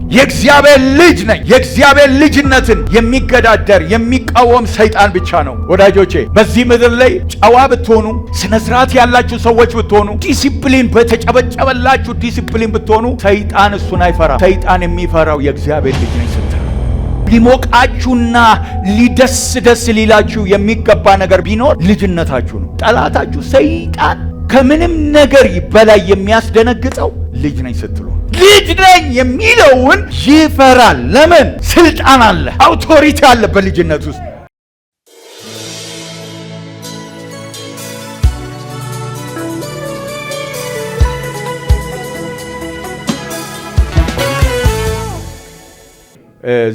የእግዚአብሔር ልጅ ነኝ። የእግዚአብሔር ልጅነትን የሚገዳደር የሚቃወም ሰይጣን ብቻ ነው። ወዳጆቼ በዚህ ምድር ላይ ጨዋ ብትሆኑ፣ ስነ ስርዓት ያላችሁ ሰዎች ብትሆኑ፣ ዲሲፕሊን በተጨበጨበላችሁ ዲሲፕሊን ብትሆኑ፣ ሰይጣን እሱን አይፈራ። ሰይጣን የሚፈራው የእግዚአብሔር ልጅ ነኝ ስትል ሊሞቃችሁና ደስ ሊላችሁ የሚገባ ነገር ቢኖር ልጅነታችሁ ነው። ጠላታችሁ ሰይጣን ከምንም ነገር በላይ የሚያስደነግጠው ልጅ ነኝ ስትሉ፣ ልጅ ነኝ የሚለውን ይፈራል። ለምን? ስልጣን አለ፣ አውቶሪቲ አለ በልጅነት ውስጥ።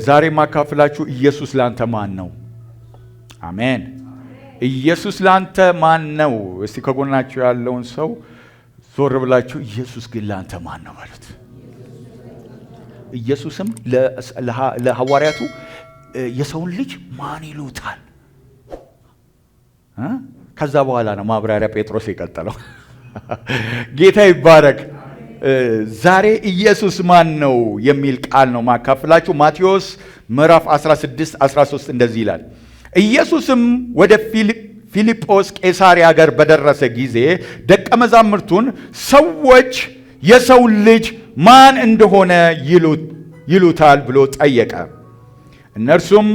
ዛሬ ማካፍላችሁ ኢየሱስ ላንተ ማን ነው? አሜን። ኢየሱስ ላንተ ማን ነው? እስቲ ከጎናችሁ ያለውን ሰው ዞር ብላችሁ ኢየሱስ ግን ላንተ ማን ነው በሉት። ኢየሱስም ለሐዋርያቱ የሰውን ልጅ ማን ይሉታል? ከዛ በኋላ ነው ማብራሪያ ጴጥሮስ የቀጠለው። ጌታ ይባረክ። ዛሬ ኢየሱስ ማን ነው የሚል ቃል ነው ማካፍላችሁ። ማቴዎስ ምዕራፍ 16 13 እንደዚህ ይላል። ኢየሱስም ወደ ፊልጶስ ቄሳርያ ሀገር በደረሰ ጊዜ ደቀ መዛሙርቱን ሰዎች የሰው ልጅ ማን እንደሆነ ይሉታል ብሎ ጠየቀ። እነርሱም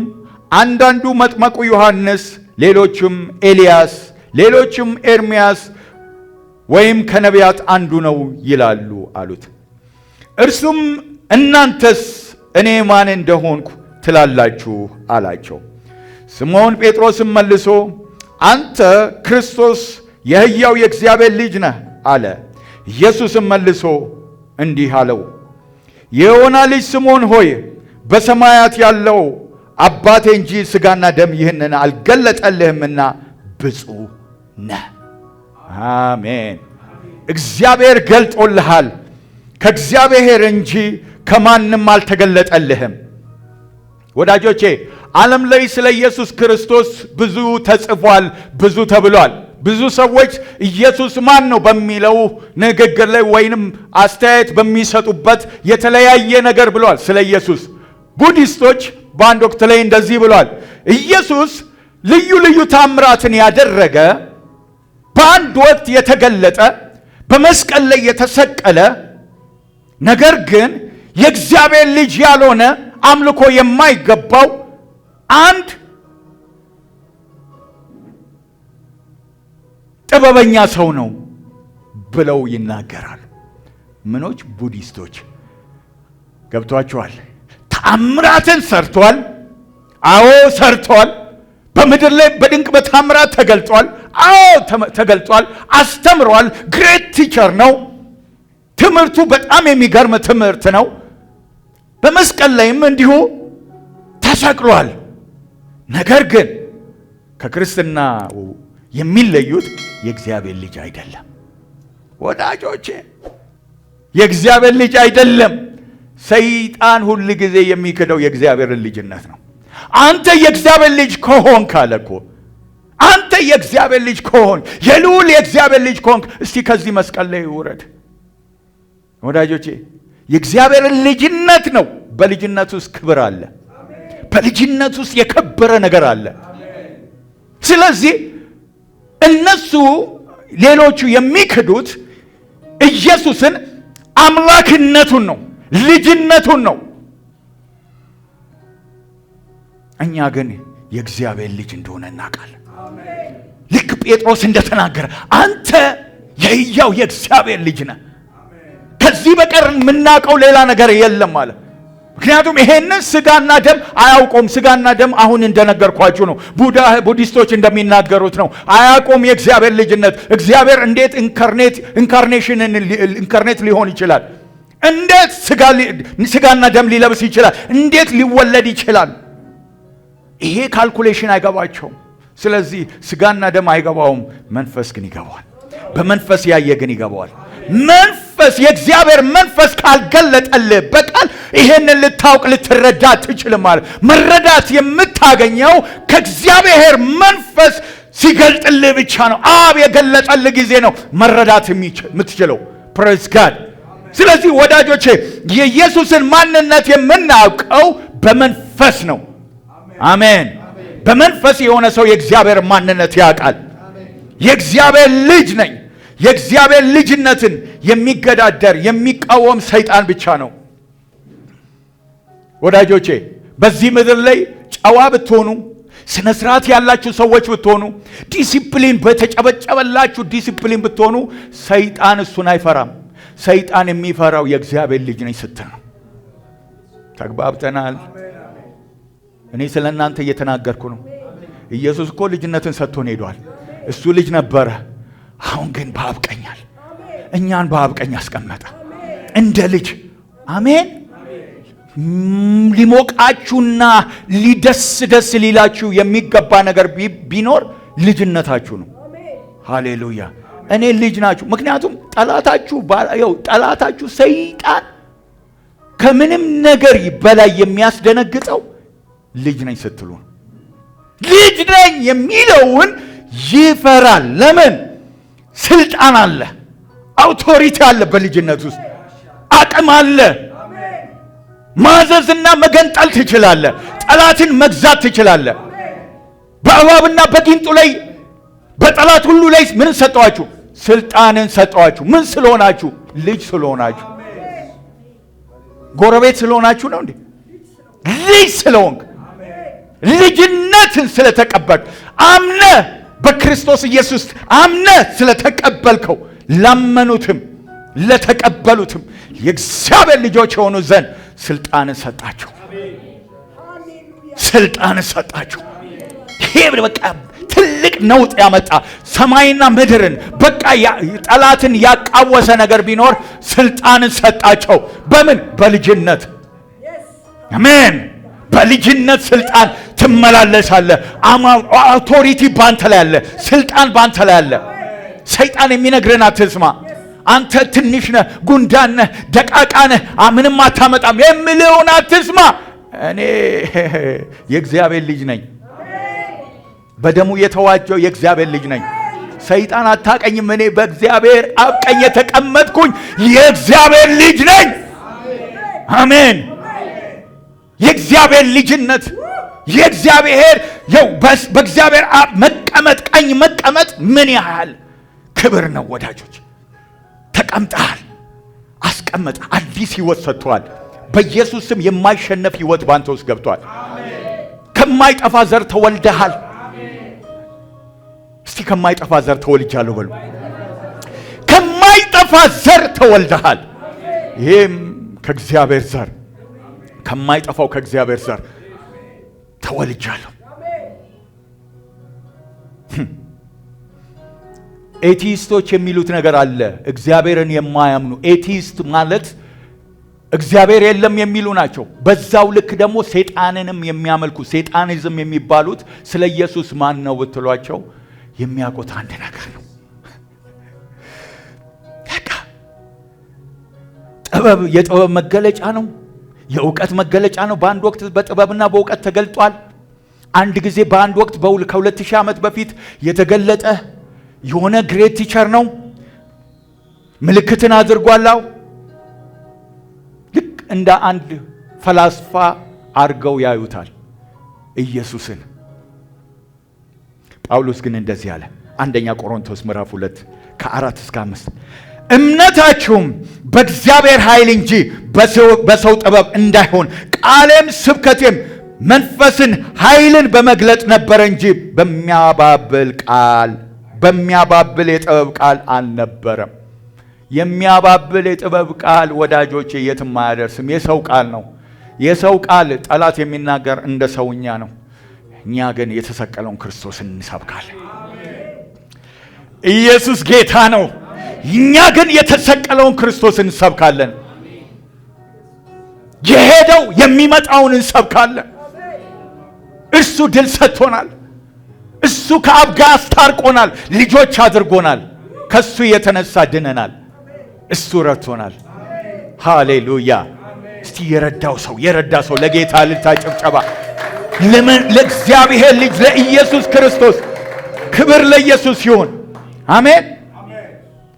አንዳንዱ መጥመቁ ዮሐንስ፣ ሌሎችም ኤልያስ፣ ሌሎችም ኤርምያስ ወይም ከነቢያት አንዱ ነው ይላሉ አሉት። እርሱም እናንተስ እኔ ማን እንደሆንኩ ትላላችሁ አላቸው። ስምዖን ጴጥሮስም መልሶ አንተ ክርስቶስ የሕያው የእግዚአብሔር ልጅ ነህ አለ። ኢየሱስም መልሶ እንዲህ አለው፣ የዮና ልጅ ስምዖን ሆይ በሰማያት ያለው አባቴ እንጂ ሥጋና ደም ይህንን አልገለጠልህምና ብፁዕ ነህ። አሜን። እግዚአብሔር ገልጦልሃል። ከእግዚአብሔር እንጂ ከማንም አልተገለጠልህም። ወዳጆቼ ዓለም ላይ ስለ ኢየሱስ ክርስቶስ ብዙ ተጽፏል፣ ብዙ ተብሏል። ብዙ ሰዎች ኢየሱስ ማን ነው በሚለው ንግግር ላይ ወይንም አስተያየት በሚሰጡበት የተለያየ ነገር ብለዋል ስለ ኢየሱስ። ቡዲስቶች በአንድ ወቅት ላይ እንደዚህ ብለዋል፣ ኢየሱስ ልዩ ልዩ ታምራትን ያደረገ፣ በአንድ ወቅት የተገለጠ፣ በመስቀል ላይ የተሰቀለ፣ ነገር ግን የእግዚአብሔር ልጅ ያልሆነ አምልኮ የማይገባው አንድ ጥበበኛ ሰው ነው ብለው ይናገራሉ። ምኖች? ቡዲስቶች። ገብቷቸዋል። ተአምራትን ሰርቷል። አዎ ሰርቷል። በምድር ላይ በድንቅ በታምራት ተገልጧል። አዎ ተገልጧል። አስተምሯል። ግሬት ቲቸር ነው። ትምህርቱ በጣም የሚገርም ትምህርት ነው። በመስቀል ላይም እንዲሁ ተሰቅሏል። ነገር ግን ከክርስትና የሚለዩት የእግዚአብሔር ልጅ አይደለም። ወዳጆቼ የእግዚአብሔር ልጅ አይደለም። ሰይጣን ሁል ጊዜ የሚክደው የእግዚአብሔርን ልጅነት ነው። አንተ የእግዚአብሔር ልጅ ከሆንክ አለ እኮ፣ አንተ የእግዚአብሔር ልጅ ከሆንክ፣ የልዑል የእግዚአብሔር ልጅ ከሆንክ እስቲ ከዚህ መስቀል ላይ ውረድ። ወዳጆቼ የእግዚአብሔርን ልጅነት ነው። በልጅነት ውስጥ ክብር አለ። በልጅነት ውስጥ የከበረ ነገር አለ። ስለዚህ እነሱ ሌሎቹ የሚክዱት ኢየሱስን አምላክነቱን ነው፣ ልጅነቱን ነው። እኛ ግን የእግዚአብሔር ልጅ እንደሆነ እናውቃለን። ልክ ጴጥሮስ እንደተናገረ አንተ የሕያው የእግዚአብሔር ልጅ ነህ፣ ከዚህ በቀር የምናውቀው ሌላ ነገር የለም አለ። ምክንያቱም ይሄንን ስጋና ደም አያውቁም። ስጋና ደም አሁን እንደነገርኳችሁ ነው። ቡዲስቶች እንደሚናገሩት ነው። አያውቁም የእግዚአብሔር ልጅነት። እግዚአብሔር እንዴት ኢንካርኔት ሊሆን ይችላል? እንዴት ስጋና ደም ሊለብስ ይችላል? እንዴት ሊወለድ ይችላል? ይሄ ካልኩሌሽን አይገባቸውም። ስለዚህ ስጋና ደም አይገባውም፣ መንፈስ ግን ይገባዋል። በመንፈስ ያየ ግን ይገባዋል። መንፈስ የእግዚአብሔር መንፈስ ካልገለጠልህ በቃል ይሄንን ልታውቅ ልትረዳ አትችልም ማለት። መረዳት የምታገኘው ከእግዚአብሔር መንፈስ ሲገልጥልህ ብቻ ነው። አብ የገለጠልህ ጊዜ ነው መረዳት የምትችለው። ፕሬዝ ጋድ። ስለዚህ ወዳጆቼ የኢየሱስን ማንነት የምናውቀው በመንፈስ ነው። አሜን። በመንፈስ የሆነ ሰው የእግዚአብሔር ማንነት ያውቃል። የእግዚአብሔር ልጅ ነኝ። የእግዚአብሔር ልጅነትን የሚገዳደር የሚቃወም ሰይጣን ብቻ ነው። ወዳጆቼ በዚህ ምድር ላይ ጨዋ ብትሆኑ፣ ስነ ስርዓት ያላችሁ ሰዎች ብትሆኑ፣ ዲሲፕሊን በተጨበጨበላችሁ ዲሲፕሊን ብትሆኑ፣ ሰይጣን እሱን አይፈራም። ሰይጣን የሚፈራው የእግዚአብሔር ልጅ ነኝ ስትል ነው። ተግባብተናል? እኔ ስለ እናንተ እየተናገርኩ ነው። ኢየሱስ እኮ ልጅነትን ሰጥቶን ሄዷል። እሱ ልጅ ነበረ። አሁን ግን በአብ ቀኛል። እኛን በአብ ቀኝ አስቀመጠ እንደ ልጅ። አሜን። ሊሞቃችሁና ደስ ሊላችሁ የሚገባ ነገር ቢኖር ልጅነታችሁ ነው። ሃሌሉያ። እኔ ልጅ ናችሁ። ምክንያቱም ጠላታችሁ ሰይጣን ከምንም ነገር በላይ የሚያስደነግጠው ልጅ ነኝ ስትሉ ነው። ልጅ ነኝ የሚለውን ይፈራል። ለምን? ስልጣን አለ፣ አውቶሪቲ አለ። በልጅነት ውስጥ አቅም አለ። ማዘዝና መገንጠል ትችላለህ። ጠላትን መግዛት ትችላለህ። በእባብና በጊንጡ ላይ በጠላት ሁሉ ላይ ምን ሰጠዋችሁ? ስልጣንን ሰጠዋችሁ። ምን ስለሆናችሁ? ልጅ ስለሆናችሁ። ጎረቤት ስለሆናችሁ ነው እንዴ? ልጅ ስለሆንክ፣ ልጅነትን ስለተቀበልክ፣ አምነ በክርስቶስ ኢየሱስ አምነ ስለተቀበልከው፣ ላመኑትም ለተቀበሉትም የእግዚአብሔር ልጆች የሆኑ ዘንድ ስልጣንን ሰጣችሁ። ስልጣንን ሰጣችሁ። ይሄ በቃ ትልቅ ነውጥ ያመጣ ሰማይና ምድርን በቃ ጠላትን ያቃወሰ ነገር ቢኖር ስልጣንን ሰጣቸው። በምን? በልጅነት። አሜን። በልጅነት ስልጣን ትመላለሳለህ። አውቶሪቲ ባንተ ላይ አለ። ስልጣን ባንተ ላይ አለ። ሰይጣን የሚነግረን አትስማ። አንተ ትንሽ ነህ፣ ጉንዳን ነህ፣ ደቃቃ ነህ፣ ምንም አታመጣም የሚለውን አትስማ። እኔ የእግዚአብሔር ልጅ ነኝ። በደሙ የተዋጀው የእግዚአብሔር ልጅ ነኝ። ሰይጣን አታቀኝም። እኔ በእግዚአብሔር አብ ቀኝ የተቀመጥኩኝ የእግዚአብሔር ልጅ ነኝ። አሜን። የእግዚአብሔር ልጅነት የእግዚአብሔር በእግዚአብሔር አብ መቀመጥ፣ ቀኝ መቀመጥ ምን ያህል ክብር ነው ወዳጆች። ተቀምጠሃል፣ አስቀመጠ። አዲስ ህይወት ሰጥቷል። በኢየሱስ ስም የማይሸነፍ ህይወት ባንተ ውስጥ ገብቷል። ከማይጠፋ ዘር ተወልደሃል። እስቲ ከማይጠፋ ዘር ተወልጃለሁ በሉ። ከማይጠፋ ዘር ተወልደሃል። ይሄም ከእግዚአብሔር ዘር፣ ከማይጠፋው ከእግዚአብሔር ዘር ተወልጃለሁ። ኤቲስቶች የሚሉት ነገር አለ። እግዚአብሔርን የማያምኑ ኤቲስት ማለት እግዚአብሔር የለም የሚሉ ናቸው። በዛው ልክ ደግሞ ሰይጣንንም የሚያመልኩ ሰይጣኒዝም የሚባሉት ስለ ኢየሱስ ማን ነው ብትሏቸው የሚያውቁት አንድ ነገር ነው። ጥበብ የጥበብ መገለጫ ነው። የእውቀት መገለጫ ነው። በአንድ ወቅት በጥበብና በእውቀት ተገልጧል። አንድ ጊዜ በአንድ ወቅት ከ2000 ዓመት በፊት የተገለጠ የሆነ ግሬት ቲቸር ነው። ምልክትን አድርጓላው። ልክ እንደ አንድ ፈላስፋ አርገው ያዩታል ኢየሱስን። ጳውሎስ ግን እንደዚህ አለ። አንደኛ ቆሮንቶስ ምዕራፍ 2 ከ4 እስከ 5 እምነታችሁም በእግዚአብሔር ኃይል እንጂ በሰው ጥበብ እንዳይሆን ቃሌም ስብከቴም መንፈስን ኃይልን በመግለጥ ነበረ እንጂ በሚያባብል የጥበብ ቃል አልነበረም። የሚያባብል የጥበብ ቃል ወዳጆቼ የትም አያደርስም። የሰው ቃል ነው። የሰው ቃል ጠላት የሚናገር እንደ ሰውኛ ነው። እኛ ግን የተሰቀለውን ክርስቶስን እንሰብካለን። ኢየሱስ ጌታ ነው። እኛ ግን የተሰቀለውን ክርስቶስን እንሰብካለን። የሄደው የሚመጣውን እንሰብካለን። እርሱ ድል ሰጥቶናል። እሱ ከአብ ጋር አስታርቆናል። ልጆች አድርጎናል። ከሱ የተነሳ ድነናል። እሱ ረድቶናል። ሃሌሉያ። እስቲ የረዳ ሰው ለጌታ ልልታ ጭብጨባ። ለእግዚአብሔር ልጅ ለኢየሱስ ክርስቶስ ክብር ለኢየሱስ ይሁን። አሜን።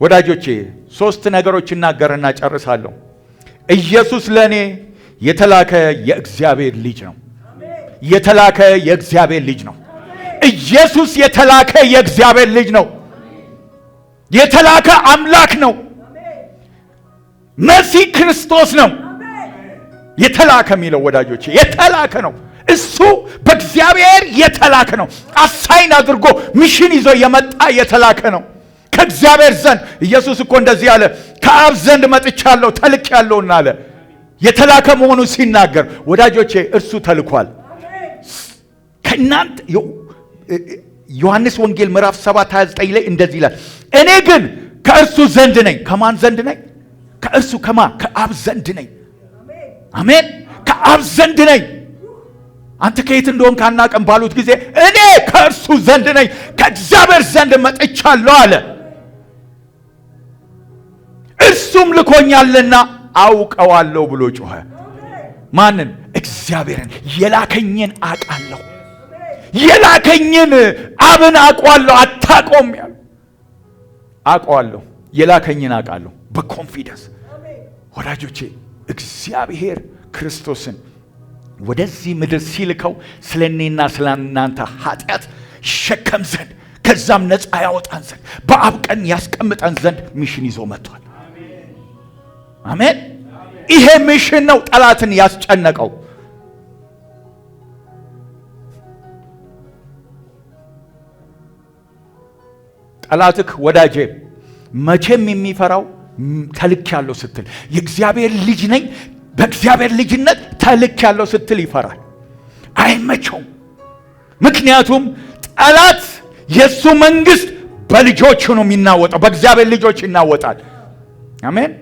ወዳጆቼ ሶስት ነገሮች እናገርና ጨርሳለሁ። ኢየሱስ ለኔ የተላከ የእግዚአብሔር ልጅ ነው። የተላከ የእግዚአብሔር ልጅ ነው። ኢየሱስ የተላከ የእግዚአብሔር ልጅ ነው። የተላከ አምላክ ነው። መሲህ ክርስቶስ ነው። የተላከ የሚለው ወዳጆቼ የተላከ ነው። እሱ በእግዚአብሔር የተላከ ነው። አሳይን አድርጎ ሚሽን ይዞ የመጣ የተላከ ነው ከእግዚአብሔር ዘንድ። ኢየሱስ እኮ እንደዚህ አለ፣ ከአብ ዘንድ መጥቻለሁ ተልኬያለሁና አለ። የተላከ መሆኑን ሲናገር ወዳጆቼ እርሱ ተልኳል። ከእናንተ ዮሐንስ ወንጌል ምዕራፍ 7:29 ላይ እንደዚህ ይላል፣ እኔ ግን ከእርሱ ዘንድ ነኝ። ከማን ዘንድ ነኝ? ከእርሱ ከማን? ከአብ ዘንድ ነኝ። አሜን። ከአብ ዘንድ ነኝ። አንተ ከየት እንደሆን ካናቀም ባሉት ጊዜ እኔ ከእርሱ ዘንድ ነኝ፣ ከእግዚአብሔር ዘንድ መጥቻለሁ አለ። እርሱም ልኮኛልና አውቀዋለሁ ብሎ ጮኸ። ማንን? እግዚአብሔርን። የላከኝን አውቃለሁ። የላከኝን አብን አውቀዋለሁ። አታውቀውም ያለው አውቀዋለሁ። የላከኝን አውቃለሁ በኮንፊደንስ ወዳጆቼ። እግዚአብሔር ክርስቶስን ወደዚህ ምድር ሲልከው ስለ እኔና ስለ እናንተ ኃጢአት ሸከም ዘንድ ከዛም ነፃ ያወጣን ዘንድ በአብ ቀኝ ያስቀምጠን ዘንድ ሚሽን ይዞ መጥቷል። አሜን። ይሄ ሚሽን ነው ጠላትን ያስጨነቀው። ጠላትክ ወዳጄ መቼም የሚፈራው ተልኬያለሁ ስትል፣ የእግዚአብሔር ልጅ ነኝ በእግዚአብሔር ልጅነት ተልኬያለሁ ስትል ይፈራል፣ አይመቸውም። ምክንያቱም ጠላት የእሱ መንግስት በልጆቹ ነው የሚናወጠው፣ በእግዚአብሔር ልጆች ይናወጣል። አሜን።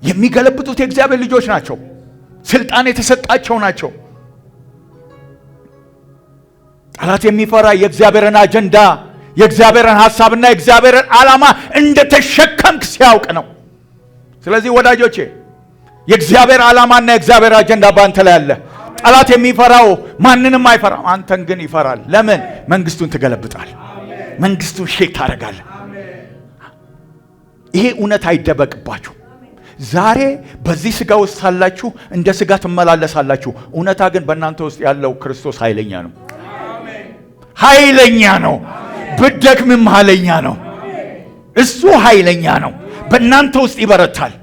የሚገለብጡት የእግዚአብሔር ልጆች ናቸው፣ ስልጣን የተሰጣቸው ናቸው። ጠላት የሚፈራ የእግዚአብሔርን አጀንዳ የእግዚአብሔርን ሐሳብና የእግዚአብሔርን ዓላማ እንደተሸከምክ ሲያውቅ ነው። ስለዚህ ወዳጆቼ የእግዚአብሔር ዓላማና የእግዚአብሔር አጀንዳ በአንተ ላይ አለ። ጠላት የሚፈራው ማንንም አይፈራም፣ አንተን ግን ይፈራል። ለምን? መንግስቱን ትገለብጣል፣ መንግስቱን ሼክ ታደርጋለህ። ይሄ እውነት አይደበቅባችሁ። ዛሬ በዚህ ስጋ ውስጥ ሳላችሁ እንደ ስጋ ትመላለሳላችሁ። እውነታ ግን በእናንተ ውስጥ ያለው ክርስቶስ ኃይለኛ ነው፣ ኃይለኛ ነው። ብትደክምም ኃይለኛ ነው። እሱ ኃይለኛ ነው፣ በእናንተ ውስጥ ይበረታል።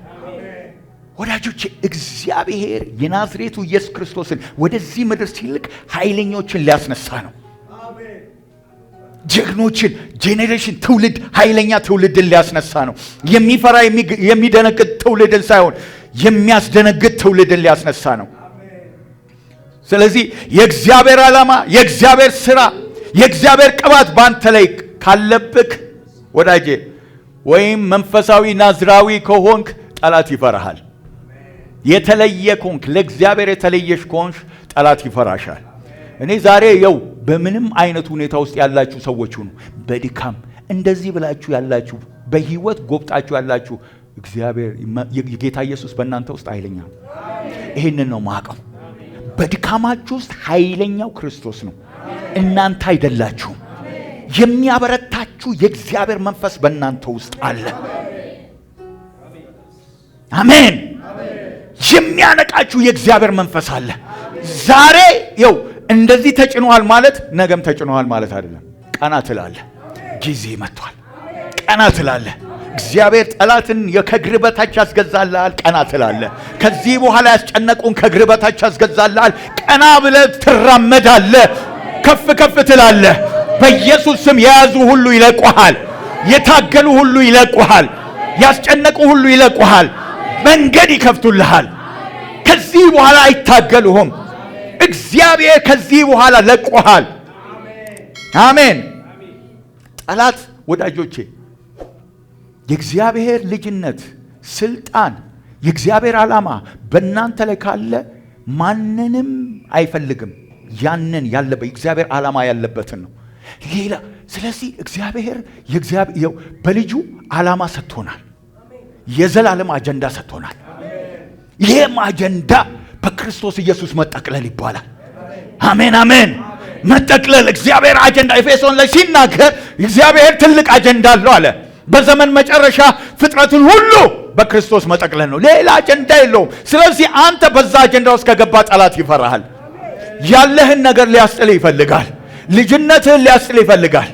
ወዳጆቼ እግዚአብሔር የናዝሬቱ ኢየሱስ ክርስቶስን ወደዚህ ምድር ሲልክ ኃይለኞችን ሊያስነሳ ነው። ጀግኖችን ጄኔሬሽን ትውልድ፣ ኃይለኛ ትውልድን ሊያስነሳ ነው። የሚፈራ የሚደነግጥ ትውልድን ሳይሆን የሚያስደነግጥ ትውልድን ሊያስነሳ ነው። ስለዚህ የእግዚአብሔር ዓላማ፣ የእግዚአብሔር ሥራ፣ የእግዚአብሔር ቅባት ባንተ ላይ ካለብክ ወዳጄ ወይም መንፈሳዊ ናዝራዊ ከሆንክ ጠላት ይፈራሃል። የተለየ ከሆንክ ለእግዚአብሔር የተለየሽ ከሆንሽ ጠላት ይፈራሻል። እኔ ዛሬ የው በምንም አይነት ሁኔታ ውስጥ ያላችሁ ሰዎች ሁኑ፣ በድካም እንደዚህ ብላችሁ ያላችሁ፣ በህይወት ጎብጣችሁ ያላችሁ፣ እግዚአብሔር የጌታ ኢየሱስ በእናንተ ውስጥ ኃይለኛ ነው። ይሄንን ነው ማቀው። በድካማችሁ ውስጥ ኃይለኛው ክርስቶስ ነው፣ እናንተ አይደላችሁም። የሚያበረታችሁ የእግዚአብሔር መንፈስ በእናንተ ውስጥ አለ። አሜን። የሚያነቃችሁ የእግዚአብሔር መንፈስ አለ። ዛሬ የው እንደዚህ ተጭኗል ማለት ነገም ተጭኗል ማለት አይደለም። ቀና ትላለህ። ጊዜ መጥቷል። ቀና ትላለህ። እግዚአብሔር ጠላትን ከእግር በታች ያስገዛልሃል። ቀና ትላለህ። ከዚህ በኋላ ያስጨነቁን ከእግር በታች ያስገዛልሃል። ቀና ብለህ ትራመዳለህ። ከፍ ከፍ ትላለህ። በኢየሱስ ስም የያዙ ሁሉ ይለቁሃል። የታገሉ ሁሉ ይለቁሃል። ያስጨነቁ ሁሉ ይለቁሃል። መንገድ ይከፍቱልሃል። ከዚህ በኋላ አይታገሉህም። እግዚአብሔር ከዚህ በኋላ ለቆሃል። አሜን። ጠላት ወዳጆቼ የእግዚአብሔር ልጅነት፣ ስልጣን፣ የእግዚአብሔር ዓላማ በእናንተ ላይ ካለ ማንንም አይፈልግም። ያንን ያለበት የእግዚአብሔር ዓላማ ያለበትን ነው። ሌላ ስለዚህ እግዚአብሔር በልጁ ዓላማ ሰጥቶናል። የዘላለም አጀንዳ ሰጥቶናል። ይሄም አጀንዳ በክርስቶስ ኢየሱስ መጠቅለል ይባላል። አሜን አሜን። መጠቅለል እግዚአብሔር አጀንዳ ኤፌሶን ላይ ሲናገር እግዚአብሔር ትልቅ አጀንዳ አለው አለ። በዘመን መጨረሻ ፍጥረትን ሁሉ በክርስቶስ መጠቅለል ነው። ሌላ አጀንዳ የለውም። ስለዚህ አንተ በዛ አጀንዳ ውስጥ ከገባ ጠላት ይፈራሃል። ያለህን ነገር ሊያስጥል ይፈልጋል። ልጅነትህን ሊያስጥል ይፈልጋል።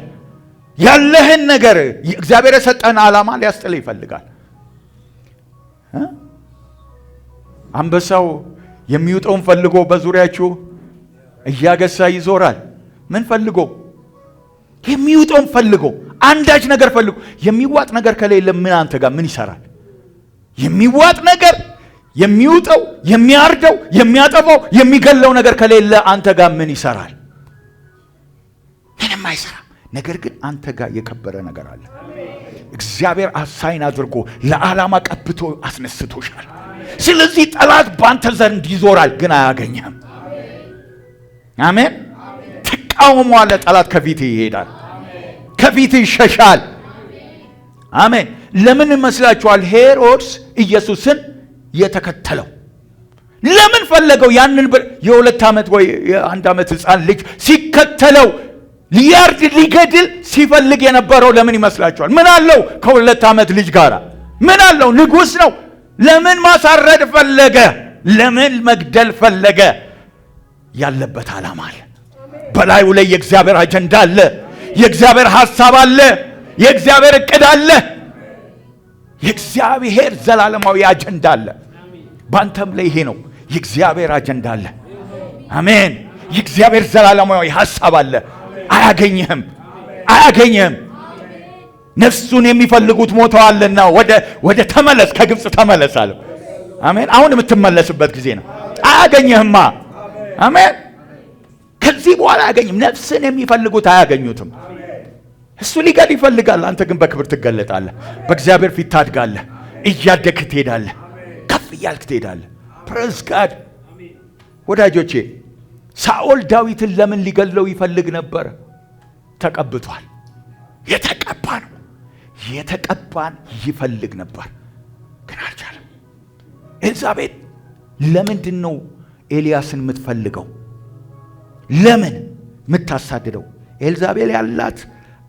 ያለህን ነገር እግዚአብሔር የሰጠህን ዓላማ ሊያስጥል ይፈልጋል። አንበሳው የሚውጠውን ፈልጎ በዙሪያችሁ እያገሳ ይዞራል። ምን ፈልጎ? የሚውጠውን ፈልጎ፣ አንዳች ነገር ፈልጎ። የሚዋጥ ነገር ከሌለ ምን አንተ ጋር ምን ይሰራል? የሚዋጥ ነገር፣ የሚውጠው፣ የሚያርደው፣ የሚያጠፋው፣ የሚገለው ነገር ከሌለ አንተ ጋር ምን ይሰራል? ምንም አይሰራም። ነገር ግን አንተ ጋር የከበረ ነገር አለ። እግዚአብሔር አሳይን አድርጎ ለዓላማ ቀብቶ አስነስቶሻል። ስለዚህ ጠላት በአንተ ዘንድ ይዞራል፣ ግን አያገኝህም። አሜን። ትቃወመዋለህ፣ ጠላት ከፊት ይሄዳል፣ ከፊት ይሸሻል። አሜን። ለምን ይመስላችኋል ሄሮድስ ኢየሱስን የተከተለው? ለምን ፈለገው? ያንን የ2 ዓመት ወይ የ1 ዓመት ሕፃን ልጅ ሲከተለው ሊያርድ ሊገድል ሲፈልግ የነበረው ለምን ይመስላችኋል? ምን አለው ከ2 ዓመት ልጅ ጋር? ምን አለው? ንጉሥ ነው። ለምን ማሳረድ ፈለገ? ለምን መግደል ፈለገ? ያለበት ዓላማ አለ። በላዩ ላይ የእግዚአብሔር አጀንዳ አለ። የእግዚአብሔር ሐሳብ አለ። የእግዚአብሔር ዕቅድ አለ። የእግዚአብሔር ዘላለማዊ አጀንዳ አለ። ባንተም ላይ ይሄ ነው። የእግዚአብሔር አጀንዳ አለ። አሜን። የእግዚአብሔር ዘላለማዊ ሐሳብ አለ። አያገኝህም፣ አያገኝህም። ነፍሱን የሚፈልጉት ሞተዋልና ወደ ተመለስ፣ ከግብፅ ተመለስ አለ። አሜን። አሁን የምትመለስበት ጊዜ ነው። አያገኝህማ። አሜን። ከዚህ በኋላ አያገኝም። ነፍስን የሚፈልጉት አያገኙትም። እሱ ሊገል ይፈልጋል። አንተ ግን በክብር ትገለጣለህ። በእግዚአብሔር ፊት ታድጋለህ። እያደግህ ትሄዳለህ። ከፍ እያልክ ትሄዳለህ። ፕሬዝ ጋድ። ወዳጆቼ ሳኦል ዳዊትን ለምን ሊገለው ይፈልግ ነበር? ተቀብቷል። የተቀባ ነው። የተቀባን ይፈልግ ነበር፣ ግን አልቻለም። ኤልዛቤል ለምንድን ነው ኤልያስን የምትፈልገው? ለምን የምታሳድደው? ኤልዛቤል ያላት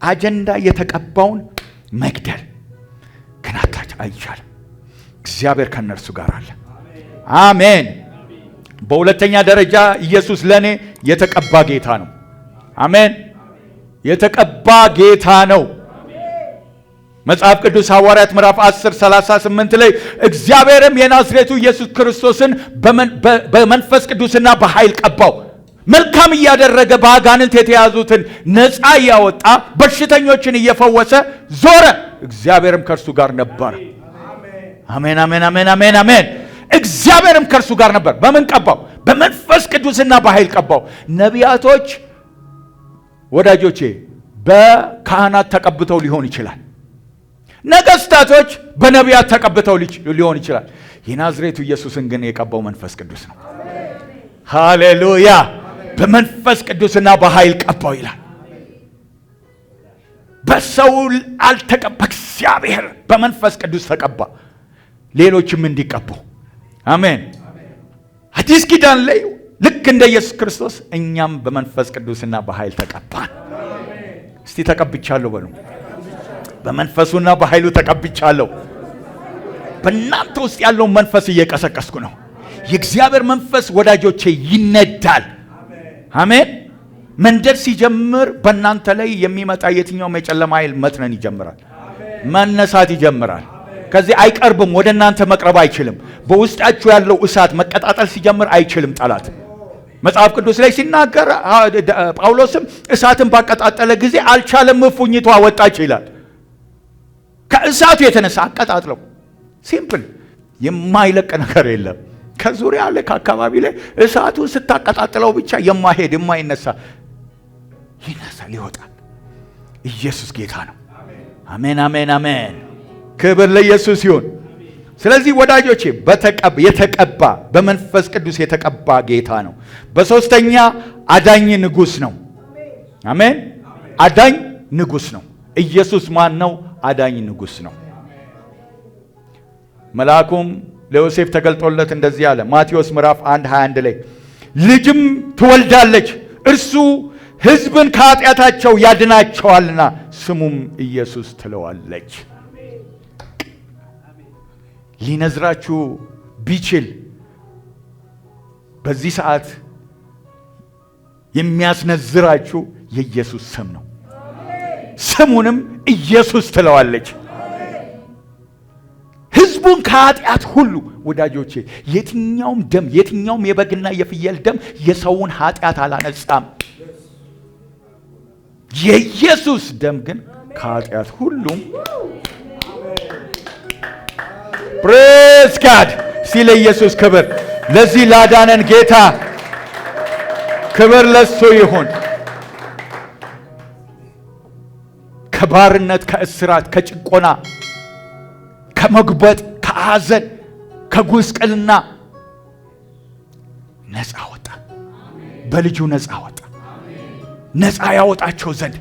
አጀንዳ የተቀባውን መግደል፣ ግን አይቻልም። እግዚአብሔር ከነርሱ ጋር አለ። አሜን። በሁለተኛ ደረጃ ኢየሱስ ለኔ የተቀባ ጌታ ነው። አሜን። የተቀባ ጌታ ነው። መጽሐፍ ቅዱስ ሐዋርያት ምዕራፍ 10:38 ላይ እግዚአብሔርም የናዝሬቱ ኢየሱስ ክርስቶስን በመንፈስ ቅዱስና በኃይል ቀባው፣ መልካም እያደረገ በአጋንንት የተያዙትን ነፃ እያወጣ በሽተኞችን እየፈወሰ ዞረ። እግዚአብሔርም ከእርሱ ጋር ነበር። አሜን፣ አሜን፣ አሜን፣ አሜን፣ አሜን። እግዚአብሔርም ከእርሱ ጋር ነበር። በምን ቀባው? በመንፈስ ቅዱስና በኃይል ቀባው። ነቢያቶች ወዳጆቼ በካህናት ተቀብተው ሊሆን ይችላል። ነገስታቶች በነቢያት ተቀብተው ሊሆን ይችላል። የናዝሬቱ ኢየሱስን ግን የቀባው መንፈስ ቅዱስ ነው። ሃሌሉያ! በመንፈስ ቅዱስና በኃይል ቀባው ይላል። በሰው አልተቀባ፣ እግዚአብሔር በመንፈስ ቅዱስ ተቀባ፣ ሌሎችም እንዲቀቡ። አሜን። አዲስ ኪዳን ላይ ልክ እንደ ኢየሱስ ክርስቶስ እኛም በመንፈስ ቅዱስና በኃይል ተቀባን። እስቲ ተቀብቻለሁ በሉ። በመንፈሱና በኃይሉ ተቀብቻለሁ። በእናንተ ውስጥ ያለውን መንፈስ እየቀሰቀስኩ ነው። የእግዚአብሔር መንፈስ ወዳጆቼ ይነዳል። አሜን። መንደድ ሲጀምር በእናንተ ላይ የሚመጣ የትኛውም የጨለማ ኃይል መትነን ይጀምራል፣ መነሳት ይጀምራል። ከዚህ አይቀርብም፣ ወደ እናንተ መቅረብ አይችልም። በውስጣችሁ ያለው እሳት መቀጣጠል ሲጀምር አይችልም ጠላት። መጽሐፍ ቅዱስ ላይ ሲናገር ጳውሎስም እሳትን ባቀጣጠለ ጊዜ አልቻለም፣ እፉኝቷ ወጣች ይላል። ከእሳቱ የተነሳ አቀጣጥለው። ሲምፕል፣ የማይለቅ ነገር የለም። ከዙሪያ ላይ ከአካባቢ ላይ እሳቱን ስታቀጣጥለው ብቻ የማይሄድ የማይነሳ ይነሳል፣ ይወጣል። ኢየሱስ ጌታ ነው። አሜን፣ አሜን፣ አሜን። ክብር ለኢየሱስ ይሁን። ስለዚህ ወዳጆቼ የተቀባ በመንፈስ ቅዱስ የተቀባ ጌታ ነው። በሶስተኛ አዳኝ ንጉሥ ነው። አሜን። አዳኝ ንጉሥ ነው። ኢየሱስ ማን ነው? አዳኝ ንጉሥ ነው። መልአኩም ለዮሴፍ ተገልጦለት እንደዚህ አለ። ማቴዎስ ምዕራፍ 1:21 ላይ ልጅም ትወልዳለች፣ እርሱ ሕዝብን ከኃጢአታቸው ያድናቸዋልና ስሙም ኢየሱስ ትለዋለች። ሊነዝራችሁ ቢችል በዚህ ሰዓት የሚያስነዝራችሁ የኢየሱስ ስም ነው። ስሙንም ኢየሱስ ትለዋለች። ሕዝቡን ከኃጢአት ሁሉ ወዳጆቼ፣ የትኛውም ደም የትኛውም የበግና የፍየል ደም የሰውን ኃጢአት አላነጻም። የኢየሱስ ደም ግን ከኃጢአት ሁሉም ፕሬዝ ጋድ ሲለ ኢየሱስ ክብር ለዚህ ላዳነን ጌታ ክብር ለሱ ይሁን። ከባርነት፣ ከእስራት፣ ከጭቆና፣ ከመግበጥ፣ ከሐዘን፣ ከጉስቅልና ነፃ ወጣ። በልጁ ነፃ ወጣ። ነፃ ያወጣቸው ዘንድ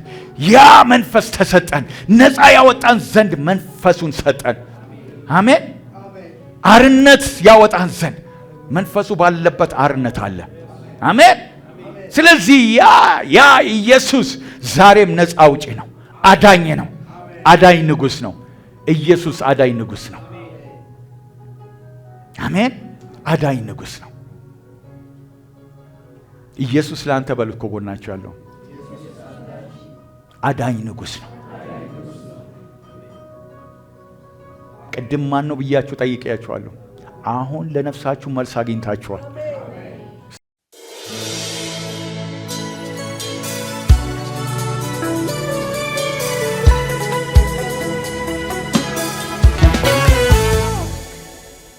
ያ መንፈስ ተሰጠን። ነፃ ያወጣን ዘንድ መንፈሱን ሰጠን። አሜን። አርነት ያወጣን ዘንድ መንፈሱ ባለበት አርነት አለ። አሜን። ስለዚህ ያ ኢየሱስ ዛሬም ነፃ አውጪ ነው። አዳኝ ነው። አዳኝ ንጉሥ ነው። ኢየሱስ አዳኝ ንጉሥ ነው። አሜን። አዳኝ ንጉሥ ነው። ኢየሱስ ለአንተ በሉት ከጎናችሁ ያለው አዳኝ ንጉሥ ነው። ቅድም ማን ነው ብያችሁ ጠይቄያችኋለሁ። አሁን ለነፍሳችሁ መልስ አግኝታችኋል።